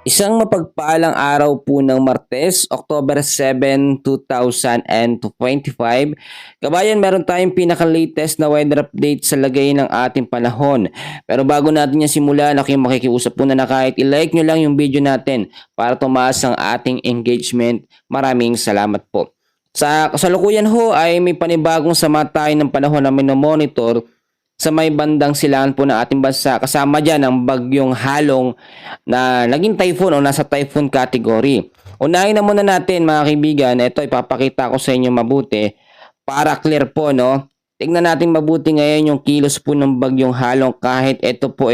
Isang mapagpalang araw po ng Martes, October 7, 2025. Kabayan, meron tayong pinaka-latest na weather update sa lagay ng ating panahon. Pero bago natin yan simulan, ako yung makikiusap po na kahit i-like nyo lang yung video natin para tumaas ang ating engagement. Maraming salamat po. Sa kasalukuyan ho ay may panibagong sama tayo ng panahon na minomonitor sa may bandang silangan po ng ating bansa. Kasama dyan ang bagyong Halong na naging typhoon o nasa typhoon category. Unahin na muna natin mga kaibigan, ito ipapakita ko sa inyo mabuti para clear po, no? Tingnan natin mabuti ngayon yung kilos po ng bagyong Halong kahit ito po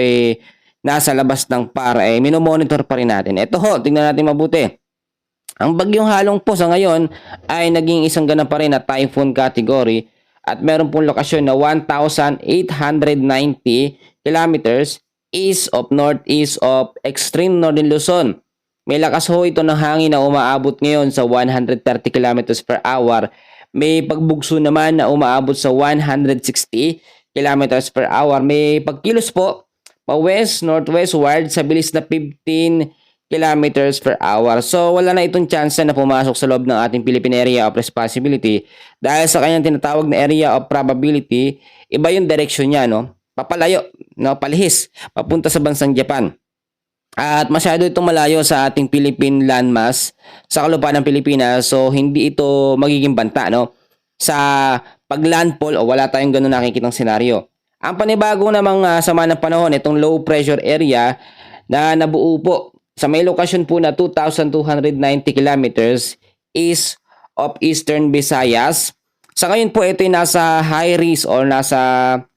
nasa labas ng para minomonitor pa rin natin. Ito ho, tingnan natin mabuti. Ang bagyong Halong po sa ngayon ay naging isang ganap pa rin na typhoon category at meron pong lokasyon na 1,890 kilometers east of northeast of extreme northern Luzon. May lakas ho ito ng hangin na umaabot ngayon sa 130 kilometers per hour. May pagbugso naman na umaabot sa 160 kilometers per hour. May pagkilos po pa west, northwestward sa bilis na 15 kilometers per hour. So wala na itong chance na pumasok sa loob ng ating Philippine Area of Responsibility dahil sa kanyang tinatawag na Area of Probability, iba yung direction niya, no? Papalayo, no? Palihis, papunta sa bansang Japan. At masyado itong malayo sa ating Philippine landmass sa kalupaan ng Pilipinas, so hindi ito magiging banta, no? Sa pag-landfall o wala tayong ganun nakikitang senaryo. Ang panibago namang sama ng panahon, itong low pressure area na nabuo po sa may lokasyon po na 2,290 kilometers east of Eastern Visayas. Sa ngayon po ito ay nasa high risk or nasa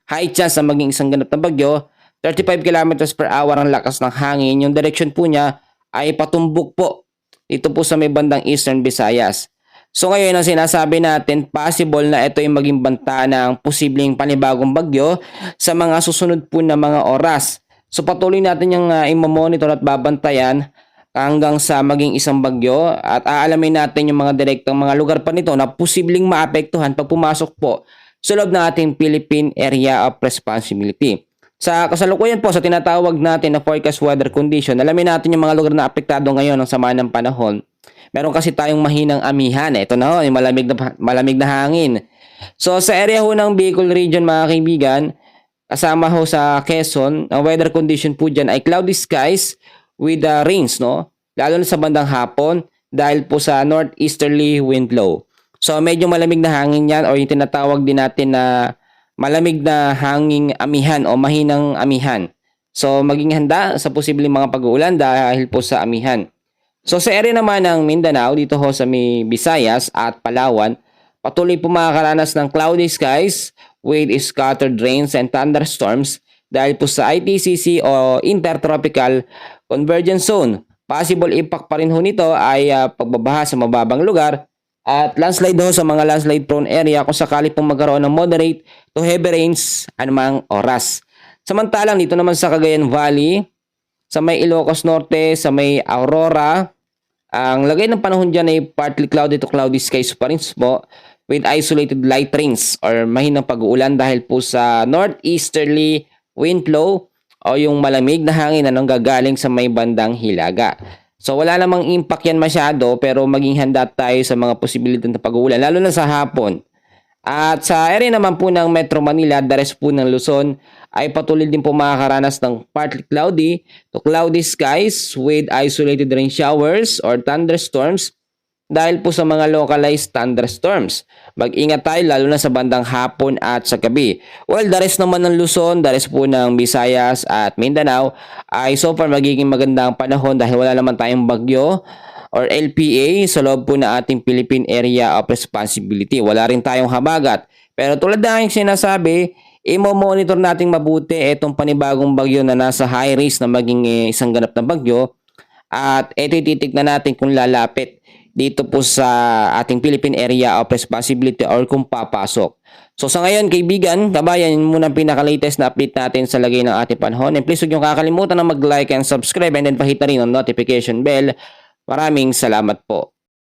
high chance na maging isang ganap na bagyo. 35 kilometers per hour ang lakas ng hangin. Yung direction po niya ay patumbok po. Ito po sa may bandang Eastern Visayas. So ngayon ang sinasabi natin, possible na ito ay maging banta ng posibleng panibagong bagyo sa mga susunod po na mga oras. So patuloy natin yung i-monitor at babantayan hanggang sa maging isang bagyo at aalamin natin yung mga direktang mga lugar pa nito na posibleng maapektuhan pag pumasok po sa loob ng ating Philippine Area of Responsibility. Sa kasalukuyan po sa tinatawag natin na forecast weather condition, alamin natin yung mga lugar na apektado ngayon ng sama ng panahon. Meron kasi tayong mahinang amihan. Ito na ho, yung malamig na hangin. So sa area ho ng Bicol region mga kaibigan, kasama ho sa Quezon, ang weather condition po dyan ay cloudy skies with rains, no? Lalo na sa bandang hapon dahil po sa northeasterly wind low. So medyo malamig na hangin yan o yung tinatawag din natin na malamig na hanging amihan o mahinang amihan. So maging handa sa posibleng mga pag-uulan dahil po sa amihan. So sa area naman ng Mindanao, dito ho sa may Visayas at Palawan, patuloy po makakaranas ng cloudy skies with scattered rains and thunderstorms dahil po sa ITCC o Intertropical Convergence Zone. Possible impact pa rin ho nito ay pagbabaha sa mababang lugar at landslide ho sa mga landslide prone area kung sakali pong magkaroon ng moderate to heavy rains anumang oras. Samantalang dito naman sa Cagayan Valley, sa may Ilocos Norte, sa may Aurora, ang lagay ng panahon dyan ay partly cloudy to cloudy skies pa rin po with isolated light rains or mahinang pag-uulan dahil po sa northeasterly wind flow o yung malamig na hangin na nanggagaling sa may bandang hilaga. So wala namang impact yan masyado pero maging handa tayo sa mga posibilidad ng pag-uulan lalo na sa hapon. At sa area naman po ng Metro Manila, the rest po ng Luzon ay patuloy din po makakaranas ng partly cloudy to cloudy skies with isolated rain showers or thunderstorms dahil po sa mga localized thunderstorms. Mag-ingat tayo lalo na sa bandang hapon at sa gabi. Well, the rest naman ng Luzon, the rest po ng Visayas at Mindanao ay so far magiging magandang panahon dahil wala naman tayong bagyo or LPA sa loob po na ating Philippine Area of Responsibility. Wala rin tayong habagat. Pero tulad na aking sinasabi, i-monitor natin mabuti itong panibagong bagyo na nasa high risk na maging isang ganap na bagyo at ito titignan natin kung lalapit dito po sa ating Philippine Area of Responsibility or kung papasok. So sa ngayon kaibigan, kabayan, yun muna ang pinaka-latest na update natin sa lagay ng ating panahon. And please huwag niyong kakalimutan na mag-like and subscribe and then pahit na rin ang notification bell. Maraming salamat po.